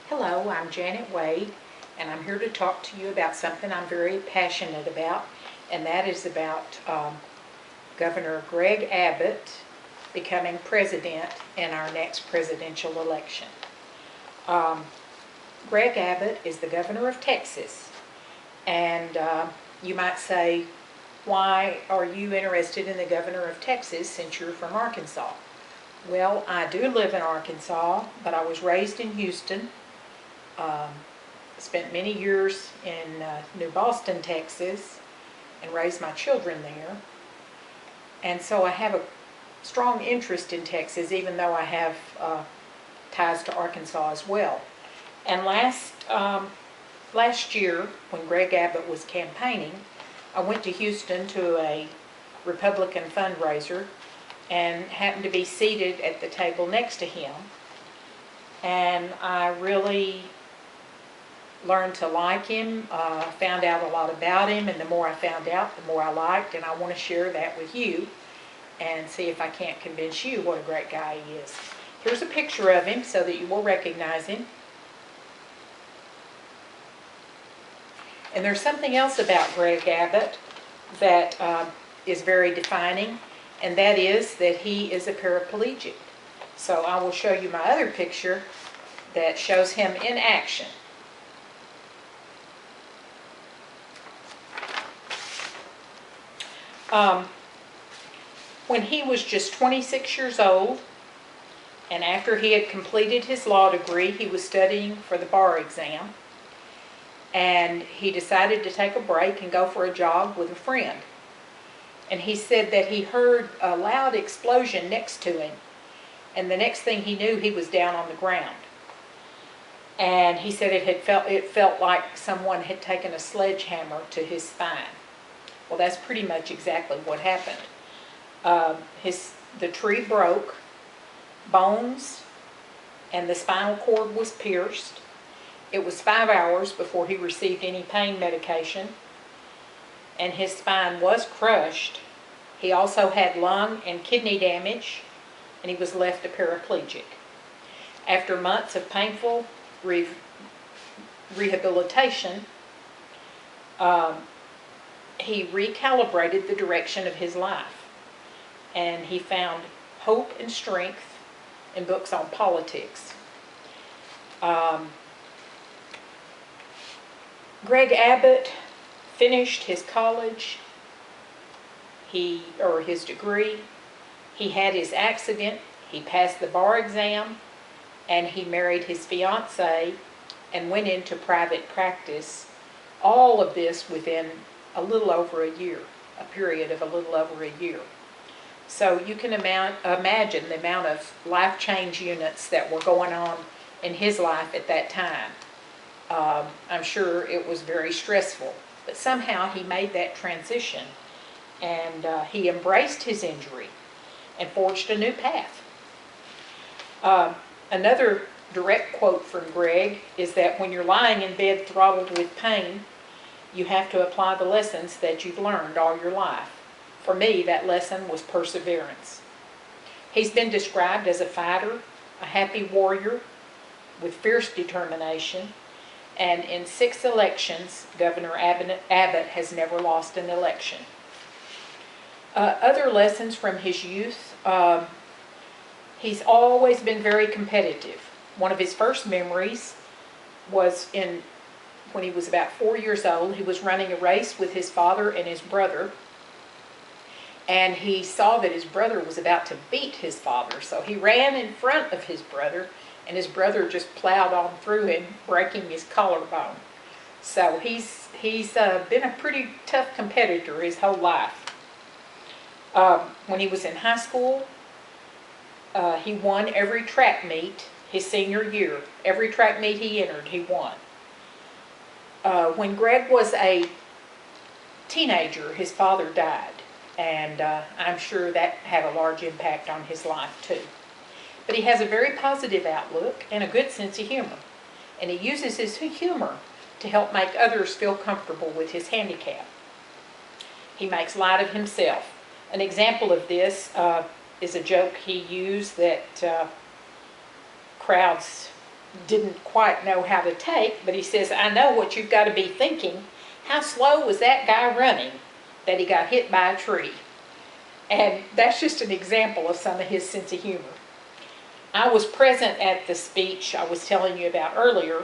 Hello, I'm Janet Wade, and I'm here to talk to you about something I'm very passionate about, and that is about Governor Greg Abbott becoming president in our next presidential election. Greg Abbott is the governor of Texas, and you might say, why are you interested in the governor of Texas since you're from Arkansas? Well, I do live in Arkansas, but I was raised in Houston. Spent many years in New Boston, Texas, and raised my children there. And so I have a strong interest in Texas, even though I have ties to Arkansas as well. And last year, when Greg Abbott was campaigning, I went to Houston to a Republican fundraiser and happened to be seated at the table next to him. And I really learned to like him, found out a lot about him, and the more I found out, the more I liked, and I want to share that with you and see if I can't convince you what a great guy he is. Here's a picture of him so that you will recognize him. And there's something else about Greg Abbott that is very defining, and that is that he is a paraplegic. So I will show you my other picture that shows him in action. When he was just 26 years old, and after he had completed his law degree, he was studying for the bar exam, and he decided to take a break and go for a jog with a friend. And he said that he heard a loud explosion next to him, and the next thing he knew, he was down on the ground. And he said it felt like someone had taken a sledgehammer to his spine. Well, that's pretty much exactly what happened. The tree broke, bones and the spinal cord was pierced. It was 5 hours before he received any pain medication, and his spine was crushed. He also had lung and kidney damage, and he was left a paraplegic. After months of painful rehabilitation, he recalibrated the direction of his life, and he found hope and strength in books on politics. Greg Abbott finished his college, his degree. He had his accident. He passed the bar exam, and he married his fiancée and went into private practice. All of this within a little over a year, a period of a little over a year. So you can imagine the amount of life change units that were going on in his life at that time. I'm sure it was very stressful, but somehow he made that transition, and he embraced his injury and forged a new path. Another direct quote from Greg is that when you're lying in bed throttled with pain, you have to apply the lessons that you've learned all your life. For me, that lesson was perseverance. He's been described as a fighter, a happy warrior with fierce determination, and in 6 elections, Governor Abbott has never lost an election. Other lessons from his youth, he's always been very competitive. One of his first memories was when he was about 4 years old. He was running a race with his father and his brother, and he saw that his brother was about to beat his father, so he ran in front of his brother, and his brother just plowed on through him, breaking his collarbone. So he's been a pretty tough competitor his whole life. When he was in high school, he won every track meet his senior year. Every track meet he entered, he won. When Greg was a teenager, his father died, and I'm sure that had a large impact on his life too. But he has a very positive outlook and a good sense of humor, and he uses his humor to help make others feel comfortable with his handicap. He makes light of himself. An example of this is a joke he used that crowds didn't quite know how to take, but he says, I know what you've got to be thinking. How slow was that guy running that he got hit by a tree? And that's just an example of some of his sense of humor. I was present at the speech I was telling you about earlier,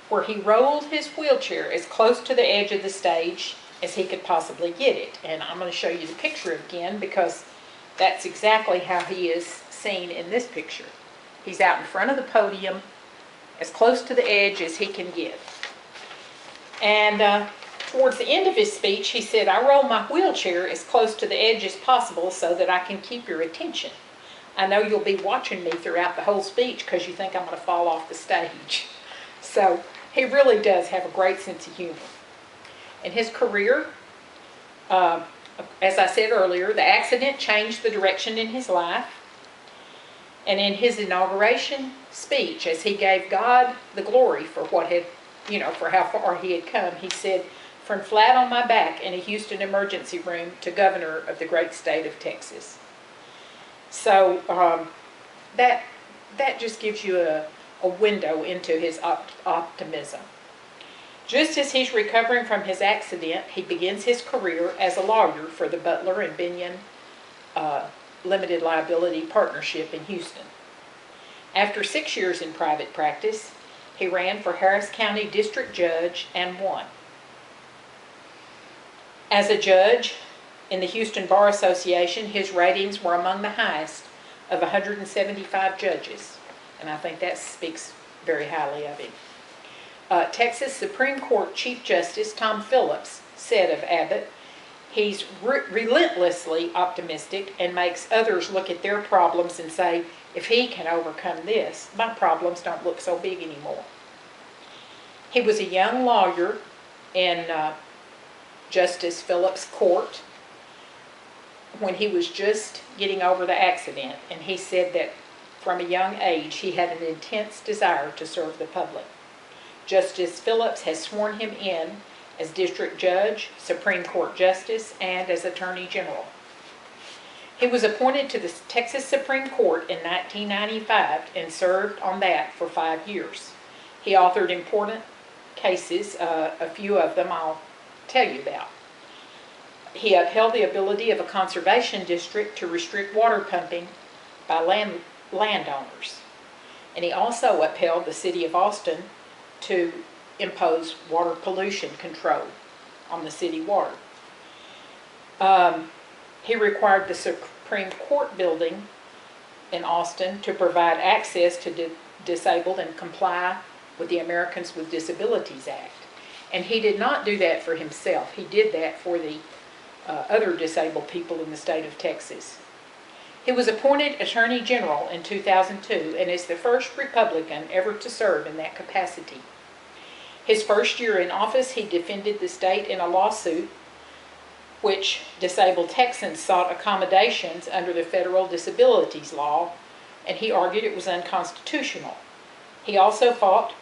where he rolled his wheelchair as close to the edge of the stage as he could possibly get it. And I'm going to show you the picture again, because that's exactly how he is seen in this picture. He's out in front of the podium, as close to the edge as he can get. And towards the end of his speech, he said, I roll my wheelchair as close to the edge as possible so that I can keep your attention. I know you'll be watching me throughout the whole speech because you think I'm going to fall off the stage. So he really does have a great sense of humor. In his career, as I said earlier, the accident changed the direction in his life. And in his inauguration speech, as he gave God the glory for what had, for how far he had come, he said, from flat on my back in a Houston emergency room to governor of the great state of Texas. So that just gives you a window into his optimism. Just as he's recovering from his accident, he begins his career as a lawyer for the Butler and Binion Limited Liability Partnership in Houston. After 6 years in private practice, he ran for Harris County District Judge and won. As a judge in the Houston Bar Association, his ratings were among the highest of 175 judges, and I think that speaks very highly of him. Texas Supreme Court Chief Justice Tom Phillips said of Abbott, he's relentlessly optimistic and makes others look at their problems and say, if he can overcome this, my problems don't look so big anymore. He was a young lawyer in Justice Phillips' court when he was just getting over the accident, and he said that from a young age he had an intense desire to serve the public. Justice Phillips has sworn him in as District Judge, Supreme Court Justice, and as Attorney General. He was appointed to the Texas Supreme Court in 1995 and served on that for 5 years. He authored important cases, a few of them I'll tell you about. He upheld the ability of a conservation district to restrict water pumping by landowners. And he also upheld the city of Austin to impose water pollution control on the city water. He required the Supreme Court building in Austin to provide access to disabled and comply with the Americans with Disabilities Act. And he did not do that for himself. He did that for the other disabled people in the state of Texas. He was appointed Attorney General in 2002 and is the first Republican ever to serve in that capacity. His first year in office, he defended the state in a lawsuit which disabled Texans sought accommodations under the federal disabilities law, and he argued it was unconstitutional. He also fought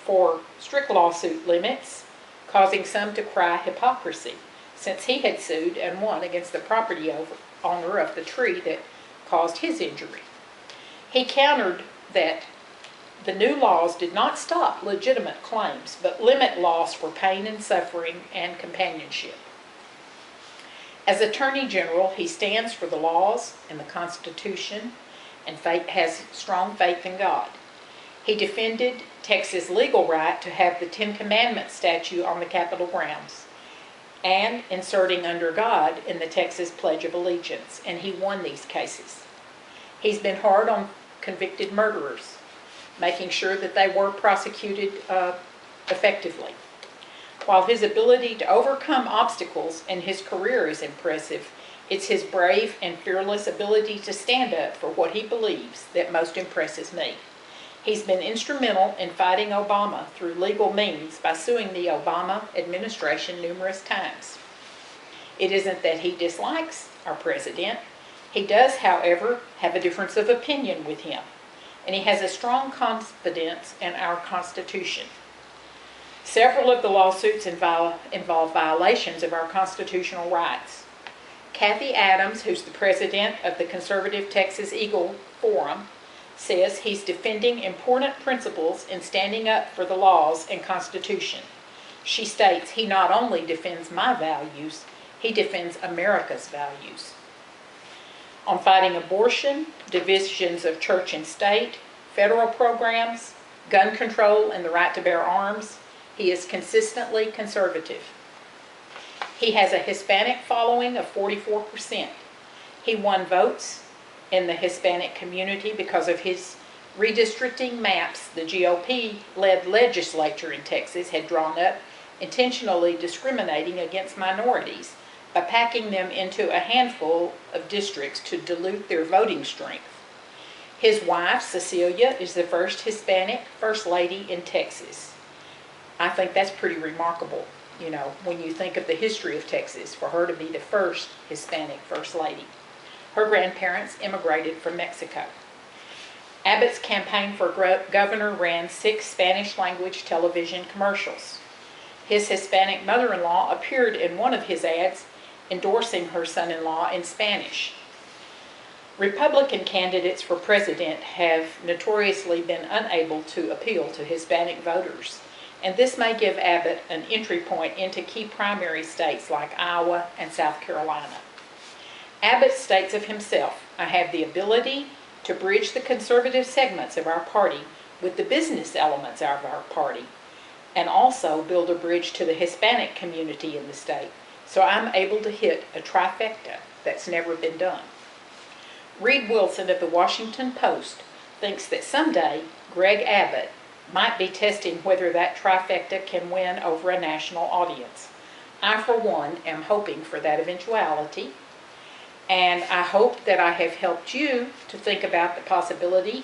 for strict lawsuit limits, causing some to cry hypocrisy, since he had sued and won against the property owner of the tree that caused his injury. He countered that the new laws did not stop legitimate claims, but limit loss for pain and suffering and companionship. As Attorney General, he stands for the laws and the Constitution and has strong faith in God. He defended Texas' legal right to have the Ten Commandments statue on the Capitol grounds and inserting under God in the Texas Pledge of Allegiance, and he won these cases. He's been hard on convicted murderers, making sure that they were prosecuted effectively. While his ability to overcome obstacles in his career is impressive, it's his brave and fearless ability to stand up for what he believes that most impresses me. He's been instrumental in fighting Obama through legal means by suing the Obama administration numerous times. It isn't that he dislikes our president. He does, however, have a difference of opinion with him, and he has a strong confidence in our Constitution. Several of the lawsuits involve violations of our constitutional rights. Kathy Adams, who's the president of the Conservative Texas Eagle Forum, says he's defending important principles in standing up for the laws and Constitution. She states he not only defends my values, he defends America's values. On fighting abortion, divisions of church and state, federal programs, gun control, and the right to bear arms, he is consistently conservative. He has a Hispanic following of 44%. He won votes in the Hispanic community because of his redistricting maps the GOP-led legislature in Texas had drawn up, intentionally discriminating against minorities by packing them into a handful of districts to dilute their voting strength. His wife, Cecilia, is the first Hispanic First Lady in Texas. I think that's pretty remarkable, you know, when you think of the history of Texas, for her to be the first Hispanic First Lady. Her grandparents immigrated from Mexico. Abbott's campaign for governor ran 6 Spanish-language television commercials. His Hispanic mother-in-law appeared in one of his ads endorsing her son-in-law in Spanish. Republican candidates for president have notoriously been unable to appeal to Hispanic voters, and this may give Abbott an entry point into key primary states like Iowa and South Carolina. Abbott states of himself, "I have the ability to bridge the conservative segments of our party with the business elements of our party, and also build a bridge to the Hispanic community in the state, so I'm able to hit a trifecta that's never been done." Reed Wilson of the Washington Post thinks that someday Greg Abbott might be testing whether that trifecta can win over a national audience. I, for one, am hoping for that eventuality, and I hope that I have helped you to think about the possibility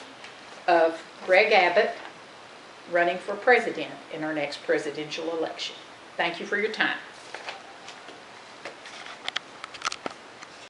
of Greg Abbott running for president in our next presidential election. Thank you for your time.